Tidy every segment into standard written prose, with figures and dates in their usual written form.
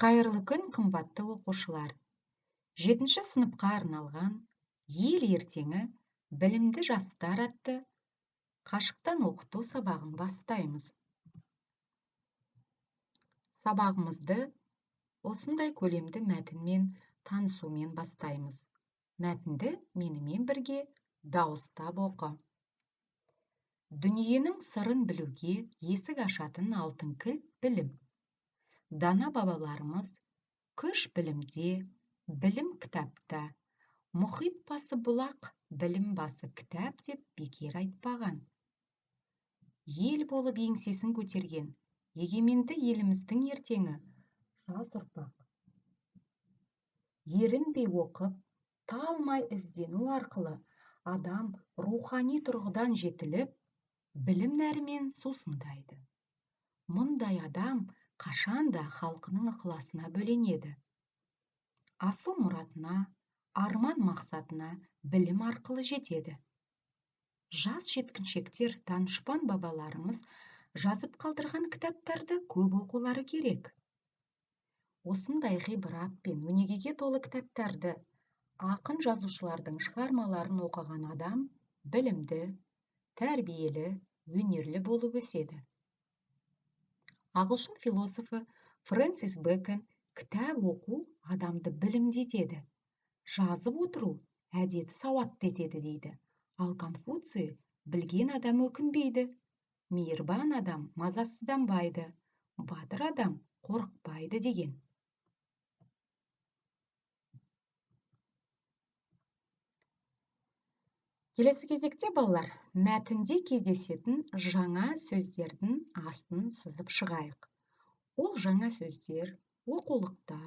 Қайырлы күн, қымбатты оқушылар. 7-ші сыныпқа арналған ел ертеңі білімді жастар атты қашықтан оқыту сабағын бастаймыз. Сабағымызды осындай көлемді мәтінмен танысумен бастаймыз. Мәтінді менімен бірге дауыстап оқы. Дүниенің сырын білуге есік ашатын алтын кілт білім. Дана бабаларымыз күш білімде, білім кітапта, мұхит басы бұлақ, білім басы кітап деп бекер айтпаған. Ел болып еңсесін көтерген егеменді еліміздің ертеңі жас ұрпақ. Ерінбей оқып, талмай іздену арқылы адам рухани тұрғыдан жетіліп, білім нәрімен сусындайды. Мұндай адам қашанда халқының ықыласына бөленеді. Асыл мұратына, арман мақсатына білім арқылы жетеді. Жас жеткіншектер данышпан бабаларымыз жазып қалдырған кітаптарды көп оқулары керек. Осындай ғибрат пен өнегеге толы кітаптарды, ақын жазушылардың шығармаларын оқыған адам білімді, тәрбиелі, өнерлі болып өседі. Ағылшын философы Фрэнсис Бэкон кітап оқу адамды білімдетеді, жазып отыру әдеті сауатты етеді дейді. Ал Конфуций білген адам өкінбейді, мейірбан адам мазасызданбайды, батыр адам қорықпайды деген. Келесі кезекте балалар, мәтінде кездесетін жаңа сөздердің астын сызып шығайық. Ол жаңа сөздер оқулықта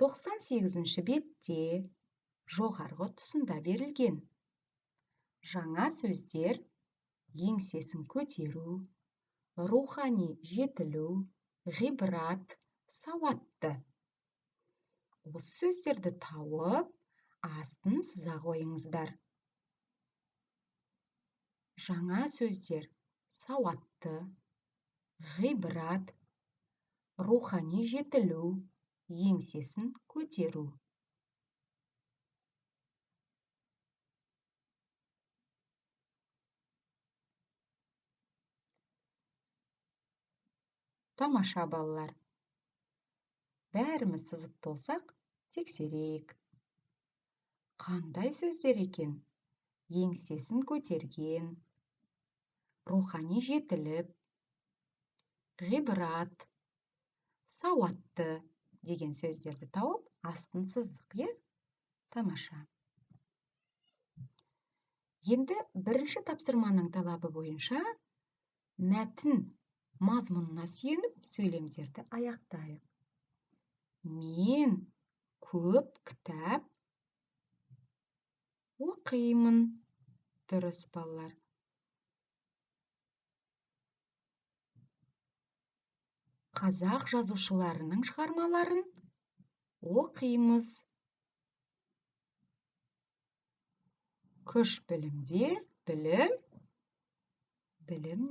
98-ші бетте жоғарғы тұсында берілген. Жаңа сөздер еңсесін көтеру, рухани жетілу, ғибрат, сауатты. Осы сөздерді тауып, астын сыза қойыңыздар. Жаңа сөздер сауатты, ғибрат, рухани жетілу, еңсесін көтеру. Тамаша балалар. Бәріміз сызып болсақ, тексерейік. Қандай сөздер екен? Еңсесін көтерген, рухани жетіліп, ғибрат, сауатты деген сөздерді тауып, астын сыздық, е? Тамаша. Енді бірінші тапсырманың талабы бойынша мәтін мазмұнына сүйеніп сөйлемдерді аяқтайық. Мен көп кітап оқимын. Дұрыс, балалар. Қазақ жазушыларының шығармаларын оқимыз. Күш білімде, білім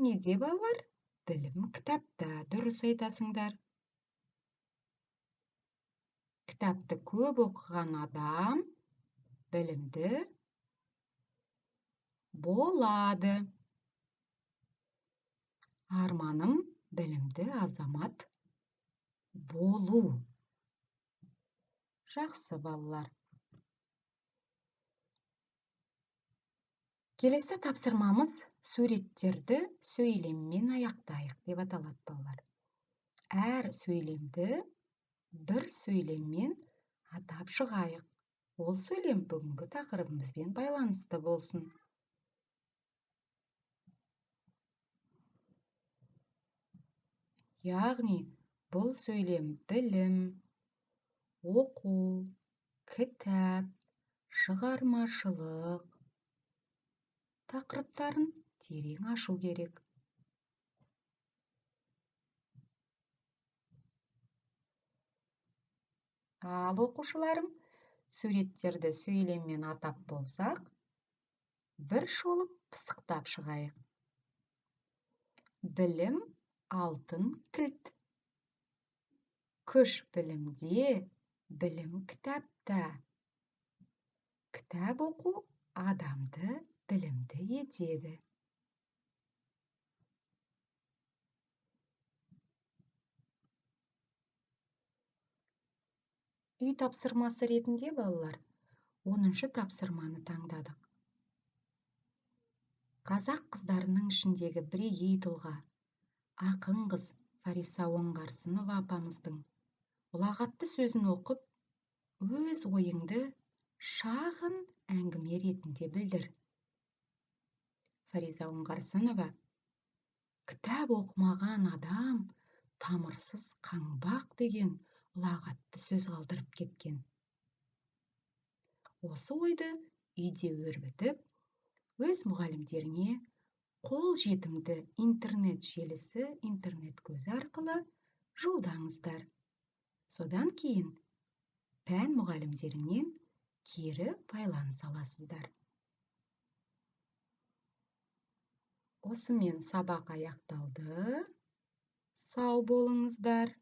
неде, балалар? Білім кітапта, дұрыс айтасыңдар. Кітапты көп оқыған адам білімді болады. Арманым білімді азамат болу. Жақсы, балалар. Келесі тапсырмамыз суреттерді сөйлеммен аяқтайық деп аталады, балалар. Әр сөйлемді бір сөйлеммен атап шығайық. Ол сөйлем бүгінгі тақырыбымызбен байланысты болсын. Яғни, бұл сөйлем білім, оқу, кітап, шығармашылық тақырыптарын терең ашу керек. Ал оқушыларым, суреттерді сөйлеммен атап болсақ, бір шолып пысықтап шығайық. Білім алтын кілт. күш білімде, білім кітапта. Кітап оқу адамды білімді етеді. Үй тапсырмасы ретінде балалар 10-шы тапсырманы таңдадық. Қазақ қыздарының ішіндегі бірегей тұлға, ақын қыз Фариса Оңғарсынова апамыздың ұлағатты сөзін оқып, өз ойыңды шағын әңгіме ретінде білдір. Фариза Оңғарсынова: кітап оқымаған адам тамырсыз қаңбақ деген ұлағатты сөз қалдырып кеткен. Осы ойды үйде өрбітіп, өз мұғалімдеріне қол жетімді интернет желісі, интернет көзі арқылы жолдаңыздар. Содан кейін пән мұғалімдерінен кері байланыс аласыздар. Осымен сабақ аяқталды. Сау болыңыздар.